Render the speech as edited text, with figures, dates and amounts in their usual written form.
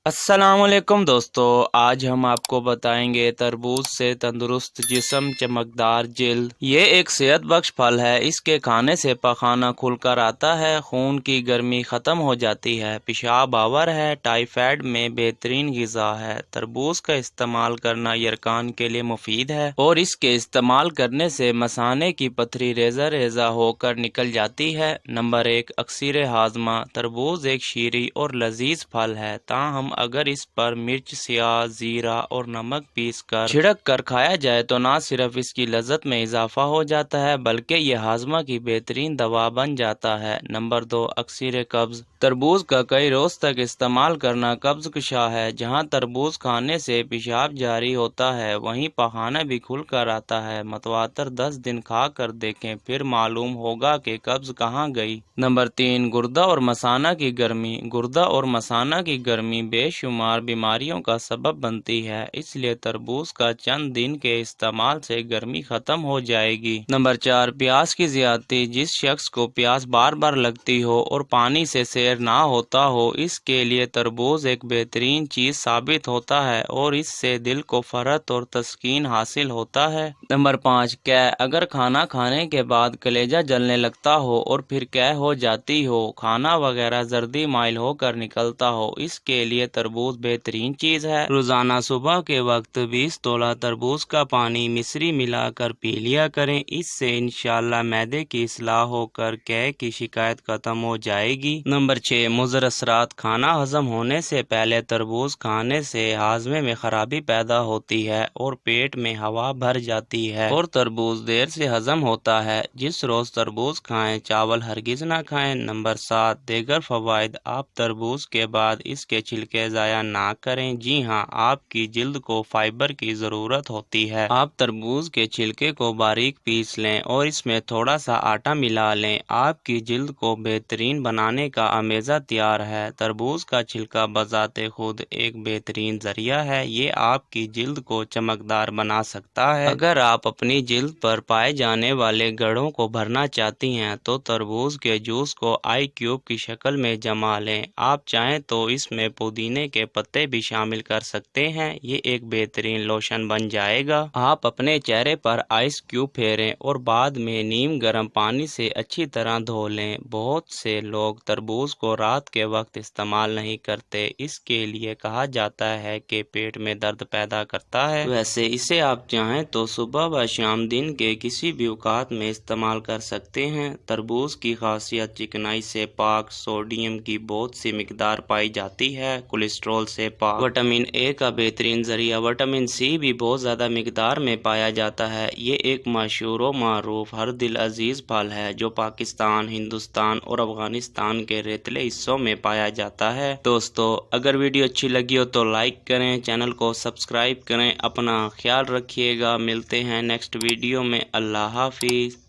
السلام علیکم دوستو، آج ہم آپ کو بتائیں گے تربوز سے تندرست جسم، چمکدار جلد۔ یہ ایک صحت بخش پھل ہے۔ اس کے کھانے سے پخانہ کھل کر آتا ہے، خون کی گرمی ختم ہو جاتی ہے، پیشاب آور ہے، ٹائیفائڈ میں بہترین غذا ہے۔ تربوز کا استعمال کرنا یرقان کے لیے مفید ہے اور اس کے استعمال کرنے سے مثانے کی پتھری ریزہ ریزہ ہو کر نکل جاتی ہے۔ نمبر 1، اکثر ہاضمہ۔ تربوز ایک شیریں اور لذیذ پھل ہے، تاہم اگر اس پر مرچ سیاہ، زیرہ اور نمک پیس کر چھڑک کر کھایا جائے تو نہ صرف اس کی لذت میں اضافہ ہو جاتا ہے بلکہ یہ ہاضمہ کی بہترین دوا بن جاتا ہے۔ نمبر 2، اکثر قبض۔ تربوز کا کئی روز تک استعمال کرنا قبض کشا ہے۔ جہاں تربوز کھانے سے پیشاب جاری ہوتا ہے وہیں پخانہ بھی کھل کر آتا ہے۔ متواتر 10 دن کھا کر دیکھیں، پھر معلوم ہوگا کہ قبض کہاں گئی۔ نمبر 3، گردہ اور مثانہ کی گرمی۔ گردہ اور مثانہ کی گرمی بے شمار بیماریوں کا سبب بنتی ہے، اس لیے تربوز کا چند دن کے استعمال سے گرمی ختم ہو جائے گی۔ نمبر 4، پیاس کی زیادتی۔ جس شخص کو پیاس بار بار لگتی ہو اور پانی سے سیر نہ ہوتا ہو، اس کے لیے تربوز ایک بہترین چیز ثابت ہوتا ہے اور اس سے دل کو فرحت اور تسکین حاصل ہوتا ہے۔ نمبر 5، قے۔ اگر کھانا کھانے کے بعد کلیجہ جلنے لگتا ہو اور پھر قے ہو جاتی ہو، کھانا وغیرہ زردی مائل ہو کر نکلتا ہو، اس کے لیے تربوز بہترین چیز ہے۔ روزانہ صبح کے وقت 20 تولہ تربوز کا پانی مصری ملا کر پی لیا کریں، اس سے انشاءاللہ معدے کی اصلاح ہو کر قے کی شکایت ختم ہو جائے گی۔ نمبر 6، مضر اثرات۔ کھانا ہضم ہونے سے پہلے تربوز کھانے سے ہاضمے میں خرابی پیدا ہوتی ہے اور پیٹ میں ہوا بھر جاتی ہے اور تربوز دیر سے ہضم ہوتا ہے۔ جس روز تربوز کھائیں، چاول ہرگز نہ کھائیں۔ نمبر 7، دیگر فوائد۔ آپ تربوز کے بعد اس کے چھلکے ضائع نہ کریں۔ جی ہاں، آپ کی جلد کو فائبر کی ضرورت ہوتی ہے۔ آپ تربوز کے چھلکے کو باریک پیس لیں اور اس میں تھوڑا سا آٹا ملا لیں۔ آپ کی جلد کو بہترین بنانے کا امیزہ تیار ہے۔ تربوز کا چھلکا بذات خود ایک بہترین ذریعہ ہے، یہ آپ کی جلد کو چمکدار بنا سکتا ہے۔ اگر آپ اپنی جلد پر پائے جانے والے گڑھوں کو بھرنا چاہتی ہیں تو تربوز کے جوس کو آئی کیوب کی شکل میں جما لیں۔ آپ چاہیں تو اس میں پودینے کے پتے بھی شامل کر سکتے ہیں، یہ ایک بہترین لوشن بن جائے گا۔ آپ اپنے چہرے پر آئس کیوب پھیریں اور بعد میں نیم گرم پانی سے اچھی طرح دھو لیں۔ بہت سے لوگ تربوز کو رات کے وقت استعمال نہیں کرتے، اس کے لیے کہا جاتا ہے کہ پیٹ میں درد پیدا کرتا ہے۔ ویسے اسے آپ چاہیں تو صبح و شام دن کے کسی بھی اوقات میں استعمال کر سکتے ہیں۔ تربوز کی خاصیت چکنائی سے پاک، سوڈیم کی بہت سی مقدار پائی جاتی ہے، کولیسٹرول سے پاک، وٹامن اے کا بہترین ذریعہ، وٹامن سی بھی بہت زیادہ مقدار میں پایا جاتا ہے۔ یہ ایک مشہور و معروف ہر دل عزیز پھل ہے جو پاکستان، ہندوستان اور افغانستان کے ریتلے حصوں میں پایا جاتا ہے۔ دوستو، اگر ویڈیو اچھی لگی ہو تو لائک کریں، چینل کو سبسکرائب کریں، اپنا خیال رکھیے گا۔ ملتے ہیں نیکسٹ ویڈیو میں۔ اللہ حافظ۔